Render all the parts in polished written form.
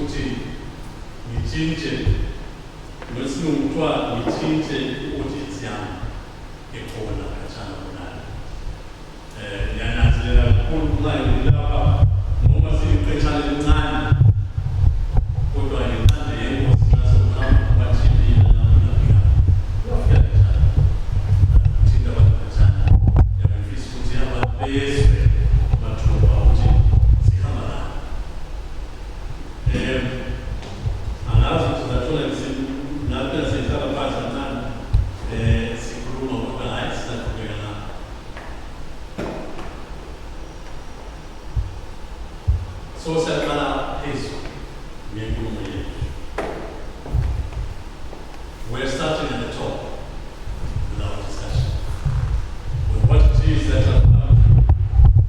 ukuthi ngitshintshe ngesilungu kuthiwa ngitshintshe i-audit yami ekhona khatshana khonala. Ngiyananzelela kakhulu nxa ngilapha noma siyixeshana elincane kodwa ngenqande yenkosi nxa sokuhamba kubathile nafika khatshana thinta abantu khatshana ngiyabafisa ukuthi abantu bezwe amathuba ukuthi sihamba labo. Angazi ukuthi sizathola ngaphela sihlala phansi kancane sikhuluma kodwa hayi sizaqhubeka lapho. So siyaqala phezulu ngenkulumo yethu. We're starting at the top with our discussion. With what it is that I've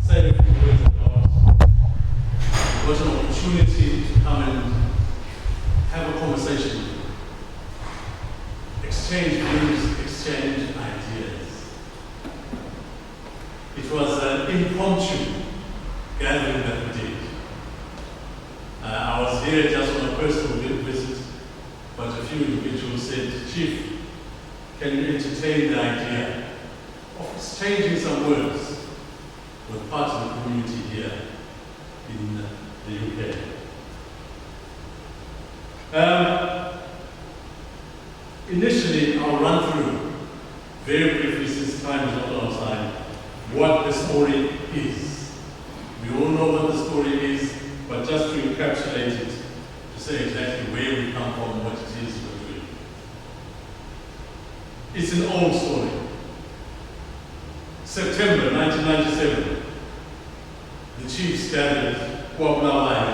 said a few words about. We've got an opportunity to come and have a conversation, exchange views, exchange ideas. It was an impromptu gathering that we did. I was here just on a personal visit, but a few individuals said, Chief, can you entertain the idea of exchanging some words with part of the community here in the UK? Initially, I'll run through, very briefly since time is not on our side, what the story is. We all know what the story is, but just to encapsulate it, to say exactly where we come from, what it is we're doing. It's an old story. September 1997, the chiefs gathered Kwabulawayo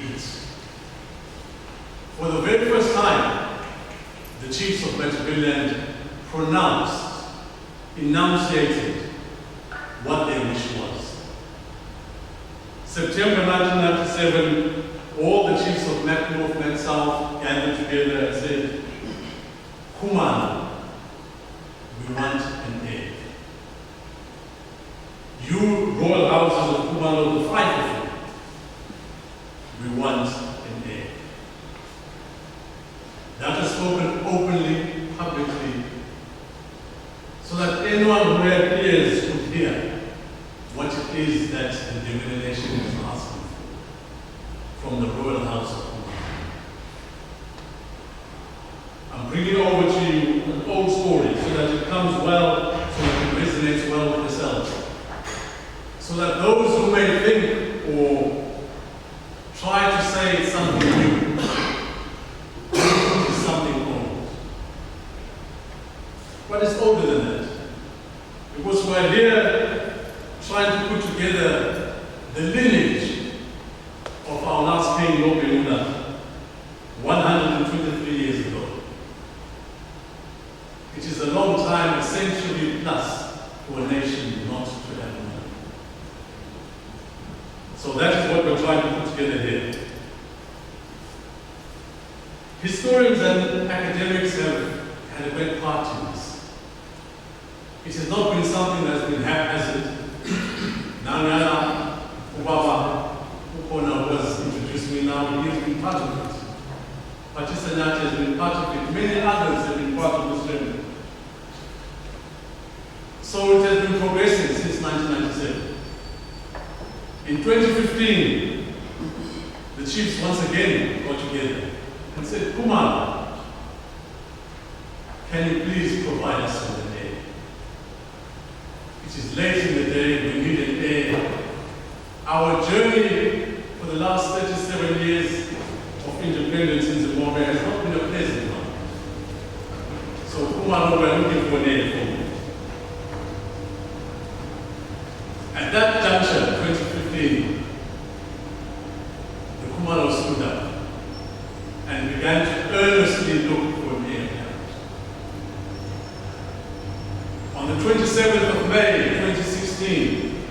East. For the very first time, the chiefs of Matabeleland enunciated what their wish was. September 1997, all the chiefs of Mat North, Mat South gathered together and said, Khumalo, we want an heir. You royal houses of Khumalo, the five of you, we want an heir. That is spoken openly, publicly, so that anyone who had ears could hear what it is that the Dominion Nation is asking for from the royal house of Khumalo. I'm bringing over to you an old story so that it comes well, so that it resonates well with yourselves. So that those who may think or try to say something new, but it's older than that. Because we're here trying to put together the lineage of our last king, Lobengula, 123 years ago. It is a long time, a century plus, for a nation not to have money. So that is what we're trying to put together here. Historians and academics have had a great part in this. It has not been something that has been haphazard. Nana, Ubaba, Ukona was introduced me now, he has been part of it. Pachisanati has been part of it. Many others have been part of this journey. So it has been progressing since 1997. In 2015, the chiefs once again got together and said, Khumalo, can you please provide us with an heir? It is late in the day, we need an heir. Our journey for the last 37 years of independence in Zimbabwe has not been a pleasant one. So Khumalo, we're looking for an heir for you. At that juncture, 2015, the Khumalo stood up and began to earnestly look for an heir. On the 27th of May 2016,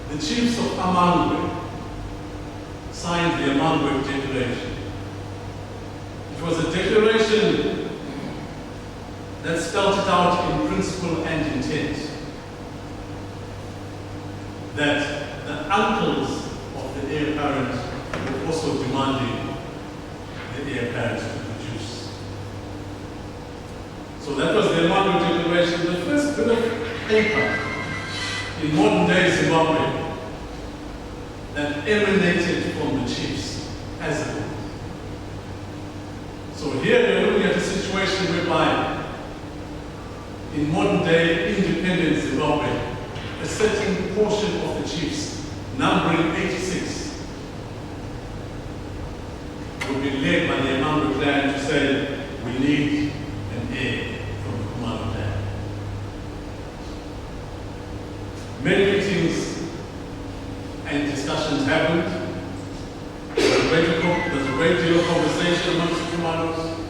the chiefs of Amangwe signed the Amangwe Declaration. It was a declaration that spelled it out in principle and intent that the uncles of the heir apparent were also demanding So that was the Emmanuel Declaration, the first bit of paper in modern day Zimbabwe that emanated from the chiefs as a group. So here we're looking at a situation whereby in modern day independent Zimbabwe, a certain portion of the chiefs, numbering 86, will be led by the Emmanuel clan to say, we need an heir from the Kumalo clan. Many meetings and discussions happened. There's a great deal of conversation amongst the Kumalos,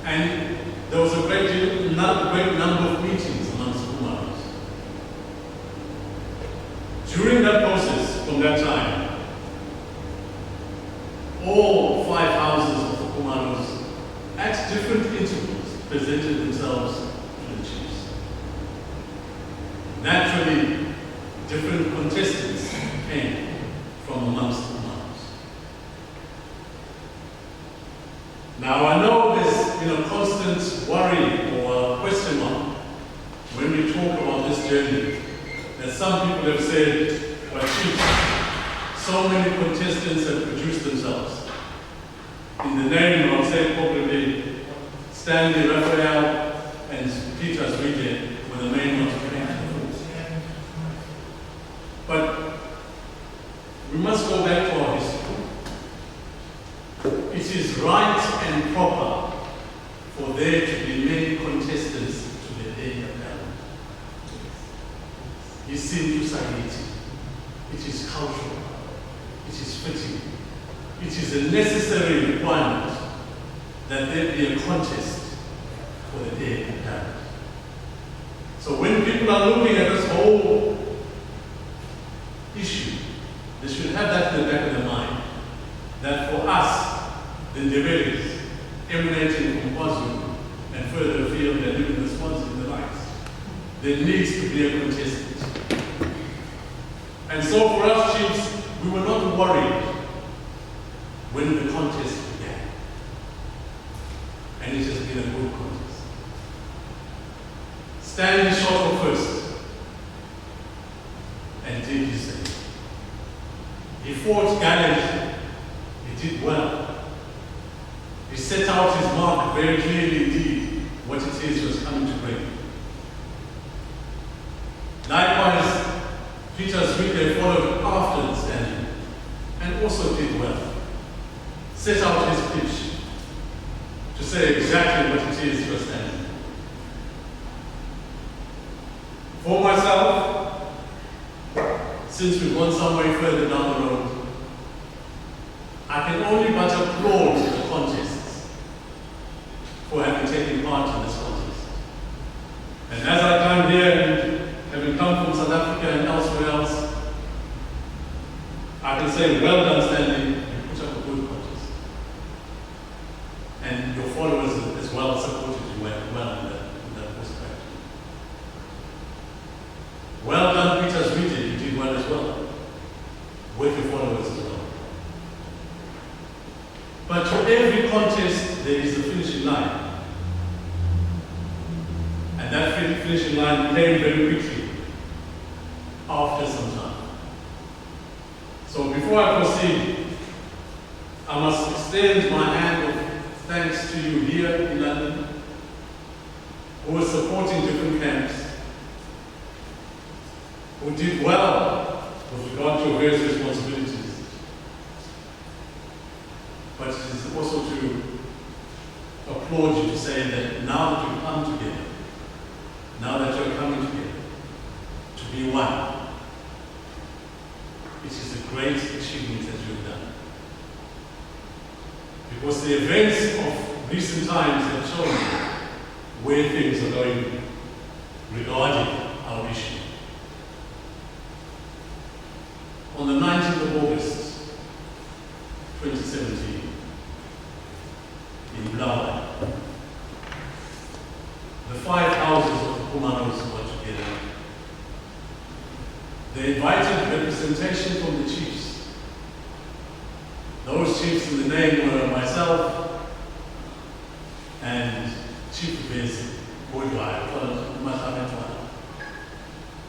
and there was a great number of meetings amongst the Kumalos. During that process, from that time, all 5 houses of the Kumalos, at different intervals, presented themselves to the chiefs. Naturally, different contestants came from amongst the Kumalos. Now, I know there's been a constant worry or question mark when we talk about this journey, that some people have said, but chiefs, so many contestants have produced themselves. In the name, I would say probably Stanley Raphael and Peter Zwide were the main ones to came. But we must go back to our history. It is right and proper for there to be many contestants to the day of government. It's in society. It is cultural. It is fitting. It is a necessary requirement that there be a contest for the day of government. So when people are looking at this whole issue, they should have that in the back of their mind, that for us, the Ndebele's emanating from KwaZulu and further afield that live in the Swazi and the likes, there needs to be a contestant. And so for us chiefs, we were not worried when the contest began. And it has been a good contest. Stanley shot off first and did his thing. He fought gallantly. He did well. He set out his mark very clearly indeed, what it is he was coming to bring. Likewise, Peter Zwide followed after Stanley and also did well. Set out his pitch to say exactly what it is he was standing. For myself, since we've gone some way further down the road, I can only but applaud the contests for having taken part in this contest. And as I come here and having come from South Africa and elsewhere else, I can say, well done, Stanley, you put up a good contest. And your followers as well supported you well in that perspective. Well done, Peter Zwide, you did well as well, with your followers as well. But to every contest, there is a finishing line. And that finishing line came very quickly after some time. So before I proceed, I must extend my hand of thanks to you here in London, who are supporting different camps, who did well with regard to various responsibilities. But it is also to applaud you to say that now that you've come together, now that you're coming together to be one, it is a great achievement that you've done. Because the events of recent times have shown where things are going regarding our issue. On the 19th of August, 2017, in Bulawayo, the 5 houses of the Kumanos were together. They invited representation from the chiefs. Those chiefs in the name were myself and Chief Base Boydwire,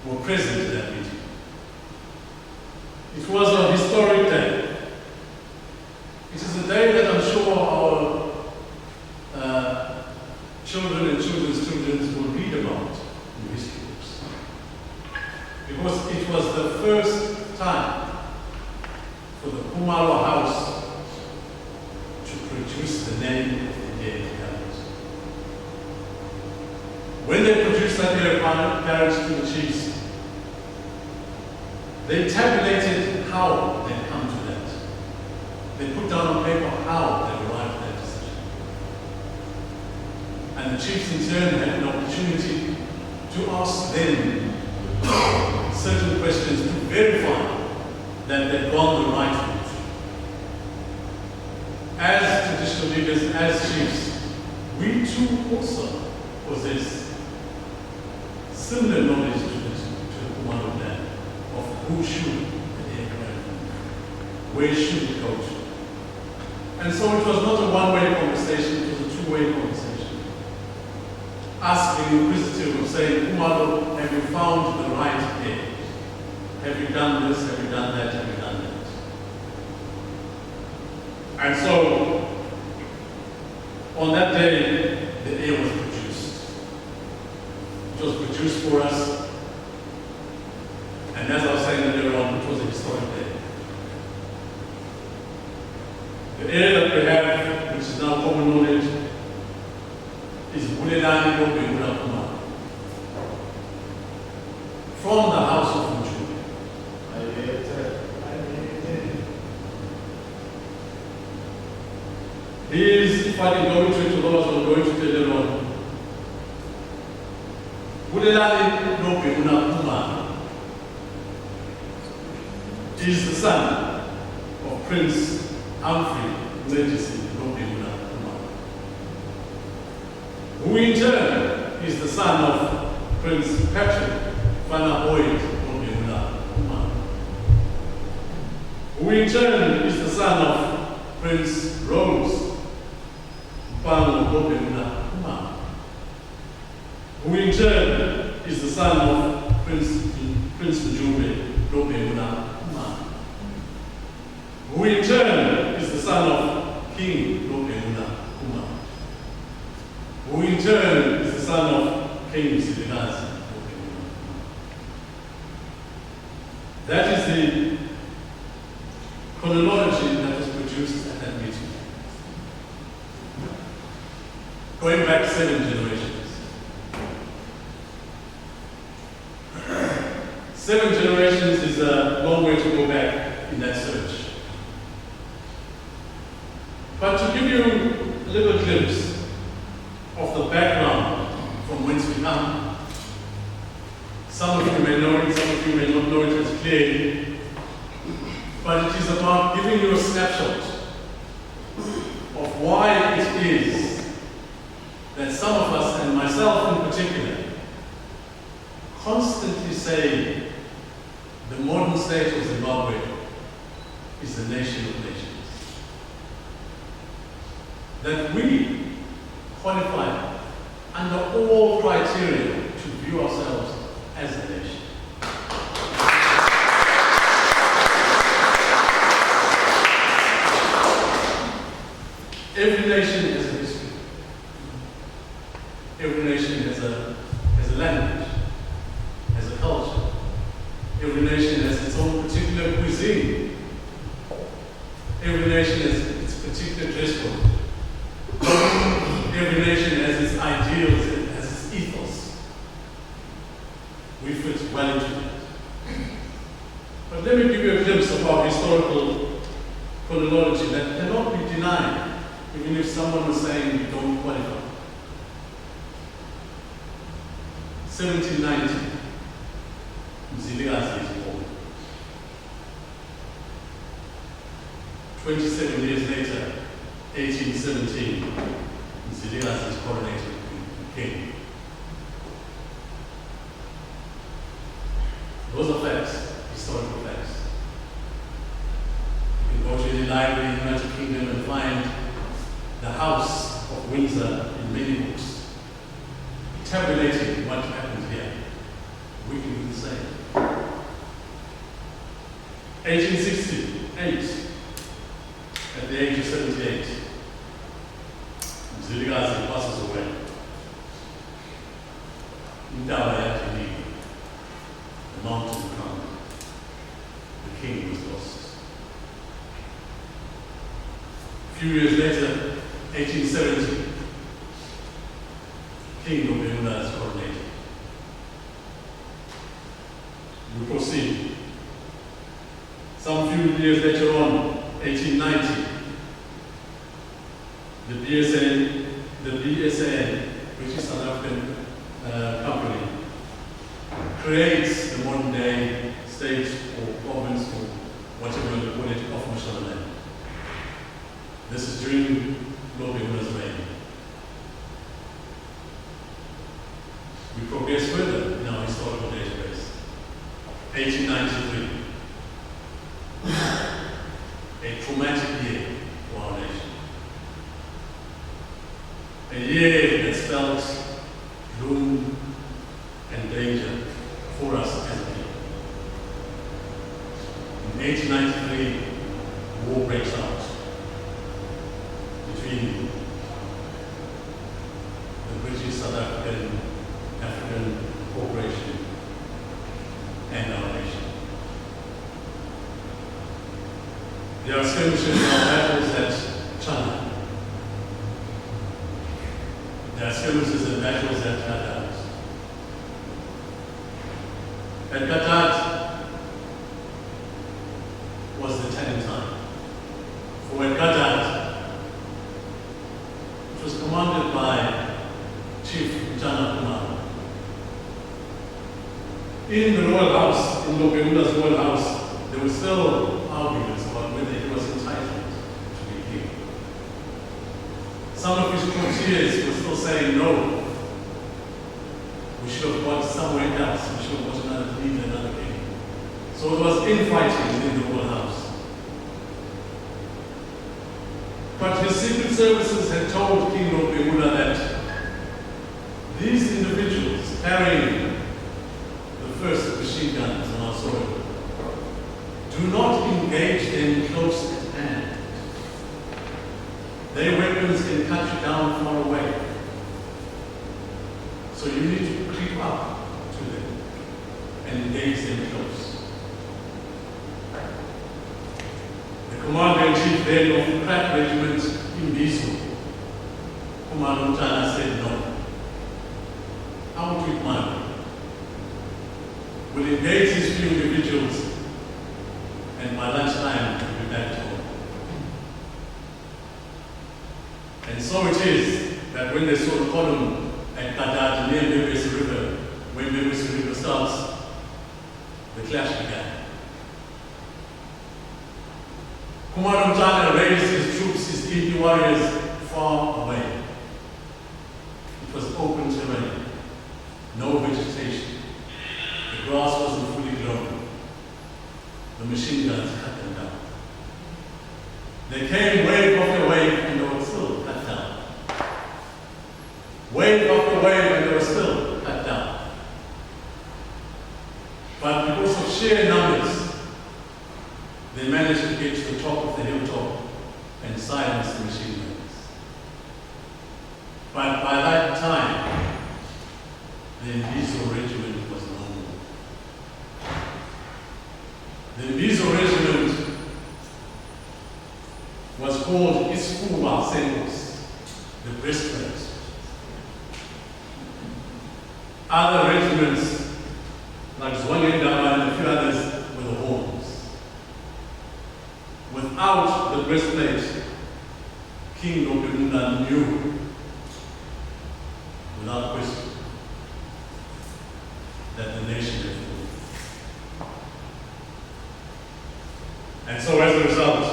were present at that meeting. It was a historic day. It is a day that I'm sure our children and children's children will read about in history books. Because it was the first time for the Khumalo House to produce the name of the heir apparent. When they produced that heir apparent to the chiefs, they tabulated how they come to that. They put down on paper how they arrived at that decision. And the chiefs in turn had an opportunity to ask them certain questions to verify that they'd gone the right route. As traditional leaders, as chiefs, we too also possess similar knowledge to the Khumalo plan of who should the heir apparent be, where should it go to. And so it was not a one-way conversation, it was a two-way conversation. Asking the inquisitive of saying, Khumalo, have you found the right heir? Have you done this? Have you done that? Have you done that? And so, on that day, the heir was produced. It was produced for us. And as I was saying earlier on, it was a historic day. The heir that we have, which is now common knowledge, is Bulelani Nobengula Khumalo, from the house of Mujube. He is, if I can go into it to those who are going to tell them on, Bulelani Nobengula Khumalo is the son of Prince Humphrey Legacy Nobengula Khumalo, who in turn is the son of Prince Patrick Fanaboyd Nobengula Khumalo, who in turn is the son of Prince Rose Mpano Nobengula Khumalo, who in turn is the son of Prince Mujube Nobengula Khumalo, who in turn is the son of King Nobengula Khumalo, who in turn is the son of King Mzilikazi Nobengula. That is the chronology that was produced at that meeting. Going back 7 generations. 7 generations is a long way to go back in that search. But to give you a little glimpse of the background from whence we come, some of you may know it, some of you may not know it as clearly, but it is about giving you a snapshot of why it is that some of us, and myself in particular, constantly say the modern state of Zimbabwe is the nation of nations. That we qualify under all criteria to view ourselves as a nation. Every nation has a history. Every nation has a language, has a culture. Every nation has its own particular cuisine. Every nation has its particular dress code. Every nation has its ideals, it has its ethos. We fit well into that. But let me give you a glimpse of our historical chronology that cannot be denied, even if someone was saying you don't qualify. 1790, Mzilikazi is born. 27 years later, 1817, Mzilikazi is coronated king. Those are facts, historical facts. You can go to any library in the United Kingdom and find the House of Windsor in many books tabulating what happened here, we can do the same. 1868, at the age of 78, Mzilikazi passes away. Indaba yakhe, the mountain crumbled. The king was lost. A few years later, 1870, King Lobengula is coronated. We proceed. Some few years later on, 1890, the BSAN, which is South African company, creates the modern day state or province or whatever you call it of Mashonaland. This is during Lobengula's reign. We progress further in our historical database. 1893. A traumatic year for our nation. A year that spelt gloom and danger for us as a people. In 1893, war breaks out between the British South African Corporation and our nation. There are skirmishes and battles at China. There are skirmishes and battles at Gadad. At Gadad was the telling time. For at Gadad, it was commanded by Chief Mtana Kumar. In the royal house, in Lobengula's royal house, there were still arguments about whether he was entitled to be king. Some of his courtiers were still saying, no, we should have gone somewhere else, we should have got another king. So it was infighting within the royal house. But his secret services had told King Lobengula that these individuals carrying the first machine guns on our soil do not engage them close at hand. Their weapons can cut you down far away. So you need to creep up to them and engage them close. The commander-in-chief then of the crack regiment in Bisu, Commander Mtana, said no. I will do it my way. We'll engage these few individuals, and by lunchtime we'll be back to home. And so it is that when they saw the column at Gadad near Mbembesi River, when Mbembesi River starts, the clash began. Commander Mtana raised his troops, his 80 warriors, far away. It was open terrain, no vegetation. The grass wasn't fully grown. The machine guns cut them down. They came wave after wave and they were still cut down. Wave after wave and they were still cut down. But because of sheer numbers, they managed to get to the top of the hilltop and silence the machine guns. But by that time, the Mbizo regiment was no more. The Mbizo regiment was called Iskuwa Senkos, the breastplate. Other regiments, like Zwangendaba and a few others, were the horns. Without the breastplate, King Lobengula knew, without question, that the nation had fallen. And so as a result,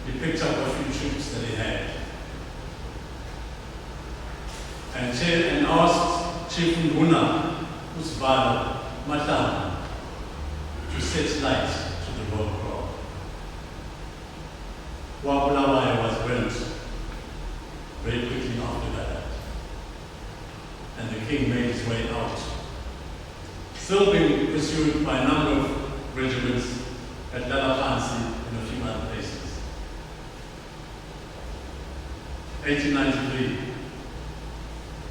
he picked up a few troops that he had and asked Chief Nduna Usibala Matlam to set light to the road crowd. Wabulawayo was burnt still being pursued by a number of regiments at Delapansi and a few other places. 1893,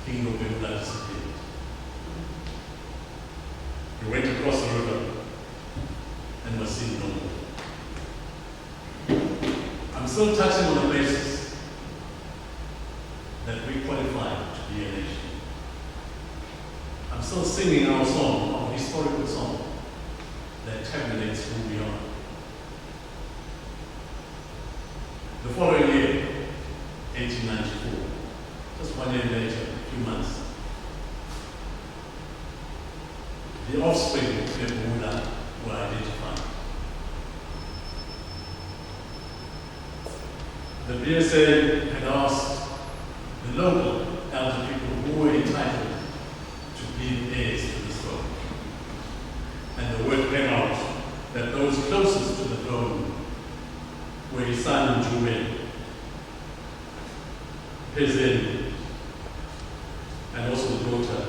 King Nobengula disappeared. He went across the river and was seen no more. I'm still touching on the basis that we qualify to be a nation. I'm still singing our song, our historical song, that tabulates who we are. The following year, 1894, just 1 year later, a few months, the offspring of Nobengula were identified. The BSA had asked the local elder people who were entitled to be heirs to the throne. And the word came out that those closest to the throne were his son Jume, Pezeni, and also the daughter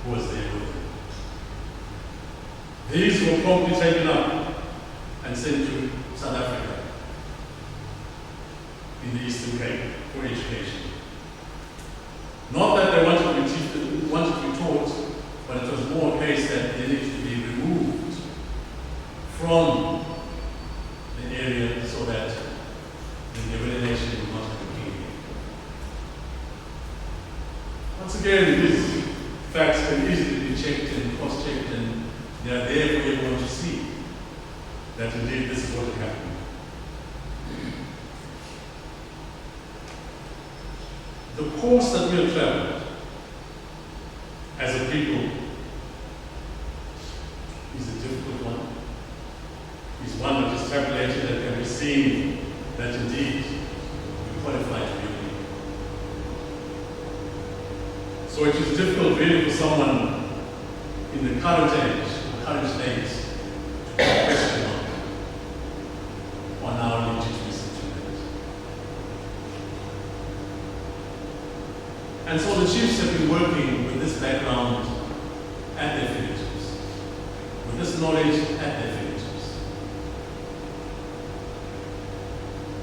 who was there with him. These were promptly taken up and sent to South Africa in the Eastern Cape for education. Not that they wanted to be taught, but it was more a case that they needed to be removed from the area so that the Ndebele nation would not have a king. Once again, these facts can easily be checked and cross-checked, and they are there for everyone to see that indeed this is what happened. The course that we have traveled as a people is a difficult one. It's one that is tabulated and can be seen that indeed we qualify to be a people. So it is difficult really for someone in the current age, the current days, to question on our legitimacy to that. And so the chiefs have been working with this background at their fingertips, with this knowledge at their fingertips.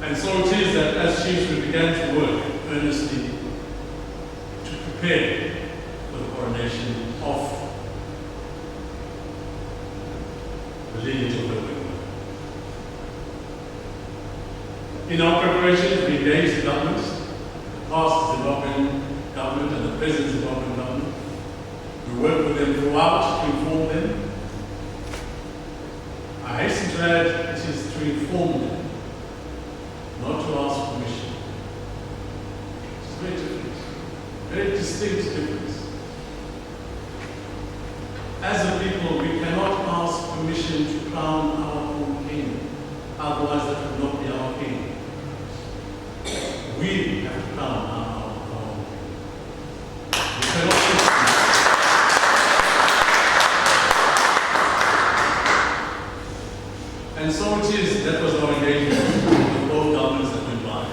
And so it is that as chiefs we began to work earnestly to prepare for the coronation of the lineage of Nobengula. In our preparations, we engaged the government, the past Zimbabwean government and the present Zimbabwean government. We worked with them throughout to inform them. I hasten to add, it is to inform them, not to ask permission. It's very different, very distinct difference. As a people, we cannot ask permission to crown our own king. Otherwise, that would not be our king. We have to crown our own king. We cannot And so it is, that was our engagement with both governments that went by.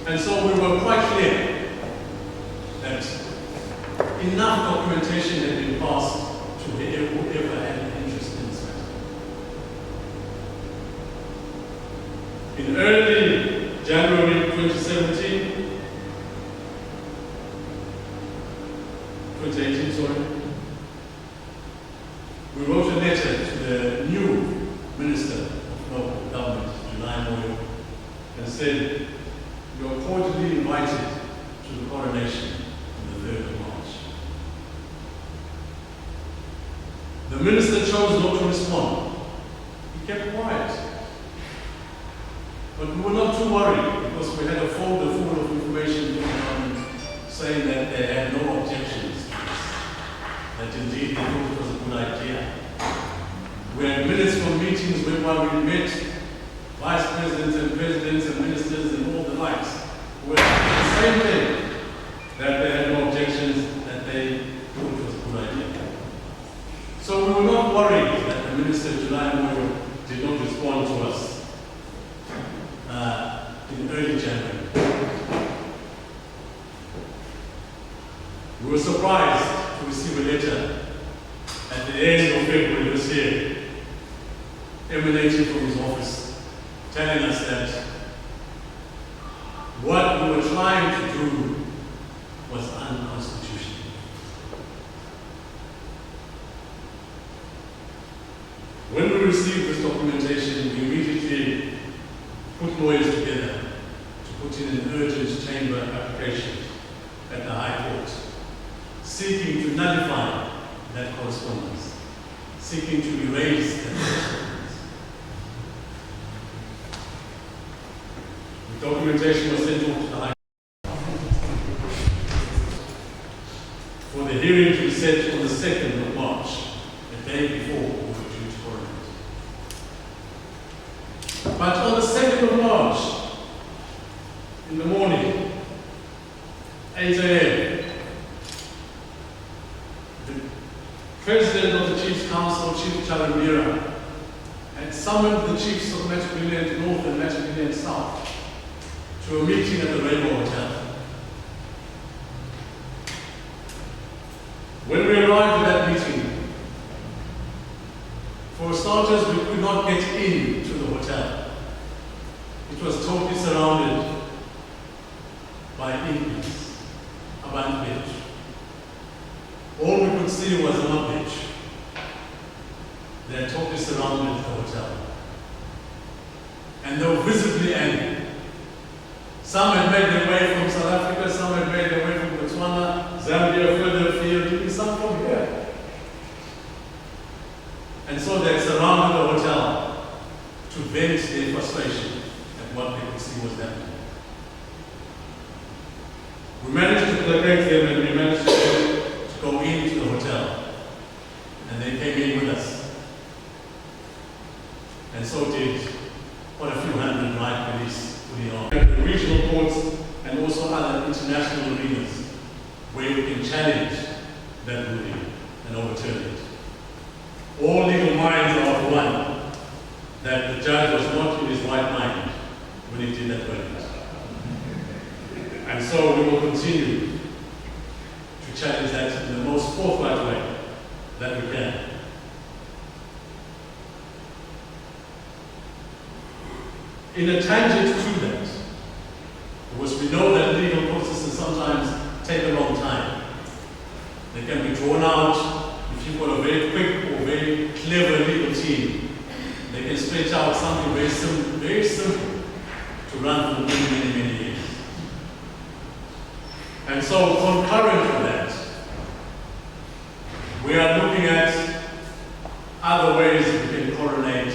And so we were quite clear that enough documentation had been passed to whoever had an interest in this matter. In early January 2018, we wrote a letter to the new Minister of Local Government, July Moyo, and said, you are cordially invited to the coronation on the 3rd of March. The minister chose not to respond. He kept quiet. But we were not too worried because we had a folder full of information from the government saying that they had no objections to this, that indeed they thought it was a good idea. We had minutes from meetings whereby we met vice presidents and presidents and ministers and all the likes who were the same thing, that they had no objections, that they thought it was a good idea. So we were not worried that the Minister July Moyo did not respond to us in early January. We were surprised to receive a letter at the end of February this year, emanating from his office, telling us that what we were trying to do was unconstitutional. When we received this documentation, we immediately put lawyers together to put in an urgent chamber application at the High Court, seeking to nullify that correspondence, seeking to erase that correspondence. The documentation was sent off to the High Court for the hearing to be set on the 2nd of March, the day before we were due to coronate. But on the 2nd of March, in the morning, 8 a.m., the President of the Chiefs Council, Chief Charamira, had summoned the chiefs of Metropolitan North and Metropolitan South to a meeting at the Rainbow Hotel. When we arrived at that meeting, for starters, we could not get into the hotel. It was totally surrounded by English, a band bench. All we could see was a mud bench. They had totally surrounded the hotel. And they were visibly angry. Some had made their way from South Africa, some had made their way from Botswana, Zambia, further afield, even some from here. And so they had surrounded the hotel to vent their frustration at what they could see was happening. We managed to placate them and we managed to go into the hotel. And they came in with us. And so did quite a few hundred riot police putting on. The regional courts and also other international arenas where we can challenge that ruling and overturn it. All legal minds are of one, that the judge was not in his right mind when he did that verdict. And so we will continue to challenge that in the most forthright way that we can. In a tangent to that, because we know that legal processes sometimes take a long time. They can be drawn out. If you've got a very quick or very clever legal team, they can stretch out something very simple to run for many, many, many years. And so concurrent with that, we are looking at other ways we can coronate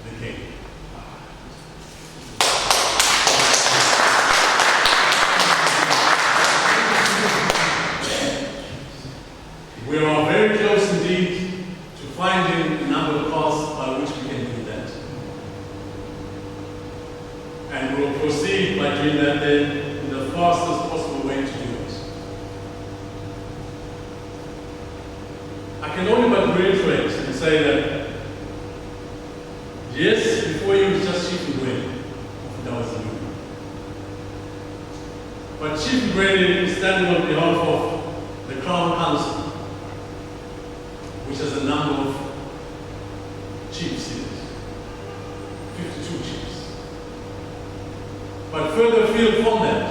the king. We are very close indeed to finding a number of paths by which we can do that. And we will proceed by doing that then in the fastest possible way to do it. I can only but reiterate and say that, yes, before you was just Chief Ngwenya of Ndawazulu. But Chief Ngwenya is standing on behalf of the Crown Council, which has a number of chiefs in it, 52 chiefs. But further afield from that,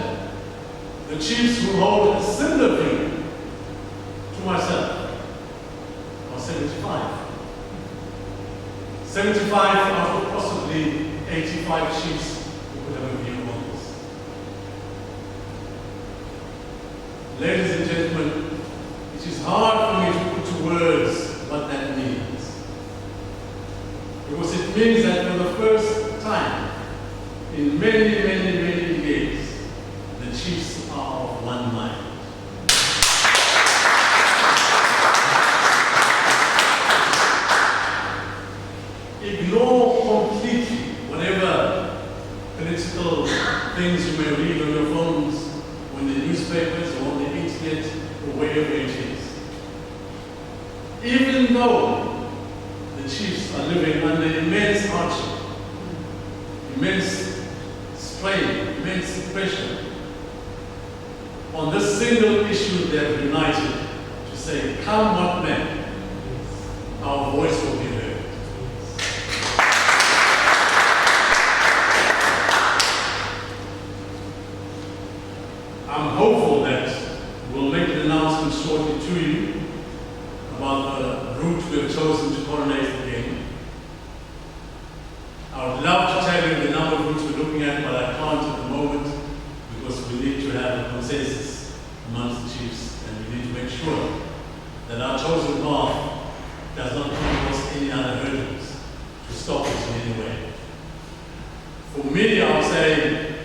the chiefs who hold a similar view to myself are 75. 75 out of possibly 85 chiefs who could have a view on this. Ladies and gentlemen, it is hard for me to put to words what that means. Because it means that for the first time in many, many, many years, the chiefs are of one mind. Ignore completely whatever political things you may read on your phones, or in the newspapers, or on the internet, or wherever it is. Even though the chiefs are living under immense hardship, immense strain, immense pressure, on this single issue they have united to say, come what may, our voice will be heard. I'm hopeful that we'll make an announcement shortly to you about the route we have chosen to coronate the king. I would love to tell you the number of routes we're looking at, but I can't at the moment because we need to have a consensus amongst the chiefs, and we need to make sure that our chosen path does not come across any other hurdles to stop us in any way. For me, I would say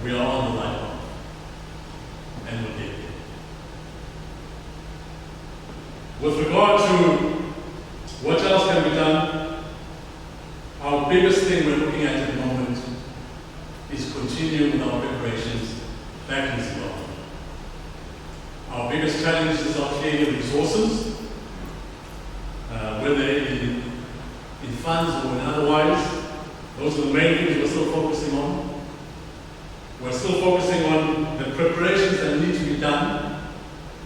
we are on the right path, and we'll get there. With regard to what else can be done, our biggest thing we're looking at the moment is continuing with our preparations back in Zimbabwe. Our biggest challenges are clearly resources, whether in funds or in otherwise. Those are the main things we're still focusing on. We're still focusing on the preparations that need to be done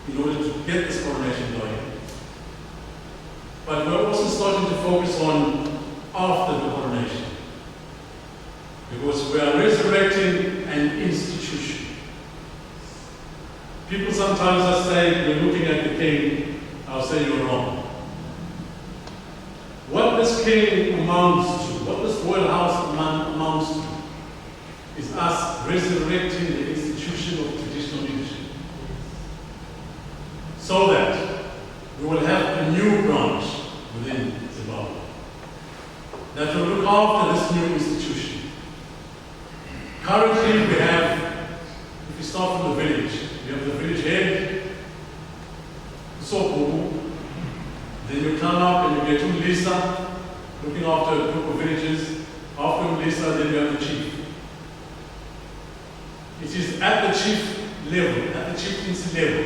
in order to get this coronation going. But we're also starting to focus on after the coronation, because we are resurrecting an institution. People sometimes are saying, we're looking at the king, I'll say you're wrong. What this king amounts to, what this royal house amounts to, is us resurrecting the institution of traditional leadership, so that we will have a new branch within Zimbabwe that will look after this new institution. Currently we have, if we start from the village, we have the village head, Sopo, then you climb up and you get to Lisa, looking after a group of villages. After Lisa, then you have the chief. It is at the chief level, at the chieftaincy level,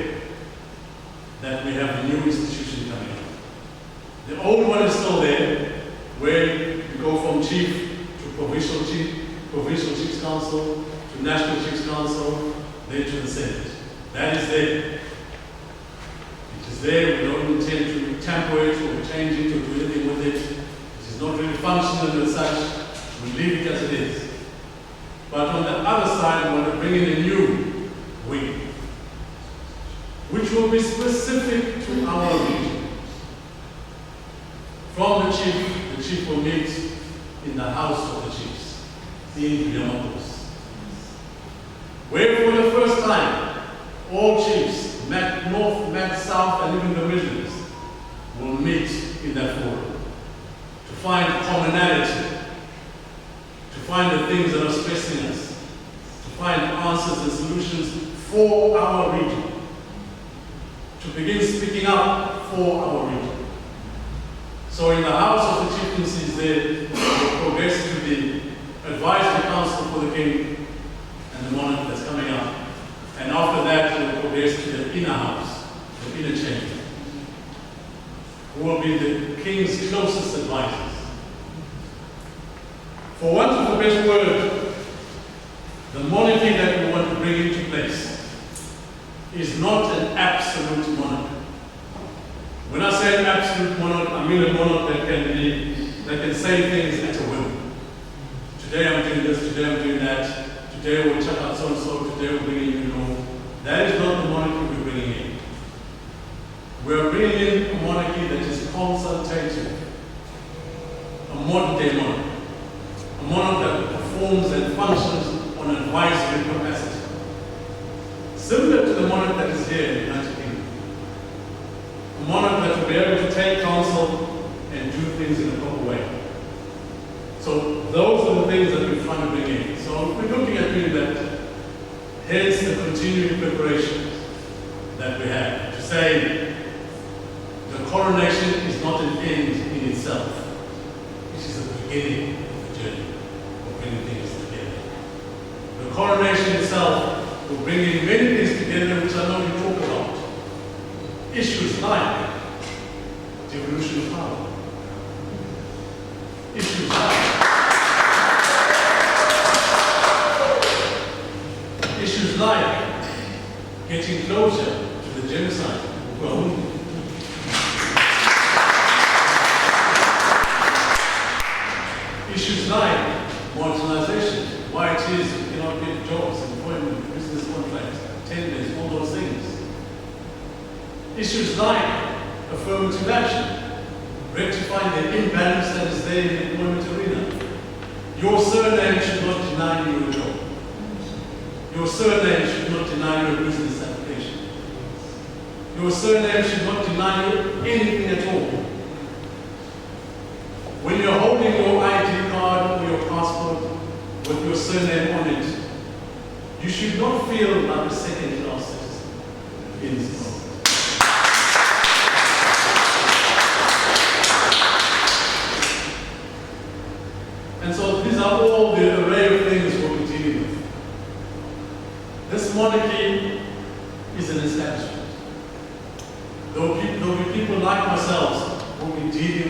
that we have a new institution coming up. The old one is still there, where you go from chief to provincial chiefs council, to national chiefs council, then to the Senate. That is there. It is there. We don't intend to tamper it or change it or do anything with it. It is not really functional as such. We leave it as it is. But on the other side, we want to bring in a new wing, which will be specific to our region. From the chief will meet in the house of the chiefs, in Yamatos, where for the first time, all chiefs, Met North, Met South, and even the regions, will meet in that forum to find commonality, to find the things that are stressing us, to find answers and solutions for our region, to begin speaking up for our region. So in the house of the chieftaincies there, we'll progress to the advisory council for the king and the monarch that's coming up. And after that, we'll progress to the inner house, the inner chamber, who will be the king's closest advisors. For want of a best word, the monarchy that we want to bring into place is not an absolute monarch. When I say an absolute monarch, I mean a monarch that can say things at a whim. Today I'm doing this, today I'm doing that, today we'll check out so-and-so, today we'll bring in, That is not the monarchy we're bringing in. We're bringing in a monarchy that is consultative, a modern day monarch, a monarch that performs and functions on an advisory capacity, similar to the monarch that is here in the United Kingdom. A monarch that will be able to take counsel and do things in a proper way. So those are the things that we're trying to bring in. So we're looking at doing that, hence the continuing preparations that we have to say the coronation is not an end in itself. It is the beginning of the journey of bringing things together. The coronation itself will bring in many things together which I know you talk about. Issues like devolution of power. Issues like seeking closure to the genocide of Wahungu. Issues like marginalization, why it is you cannot get jobs, employment, business contracts, tenders, all those things. Issues like affirmative action, rectifying the imbalance that is there in the employment arena. Your surname should not deny you a job. Your surname should not deny you a business application. Your surname should not deny you anything at all. When you're holding your ID card or your passport with your surname on it, you should not feel like a second-class citizen in this world. And so these are all the array of things we're dealing with. This monarchy is an establishment. There will be people like ourselves who will be dealing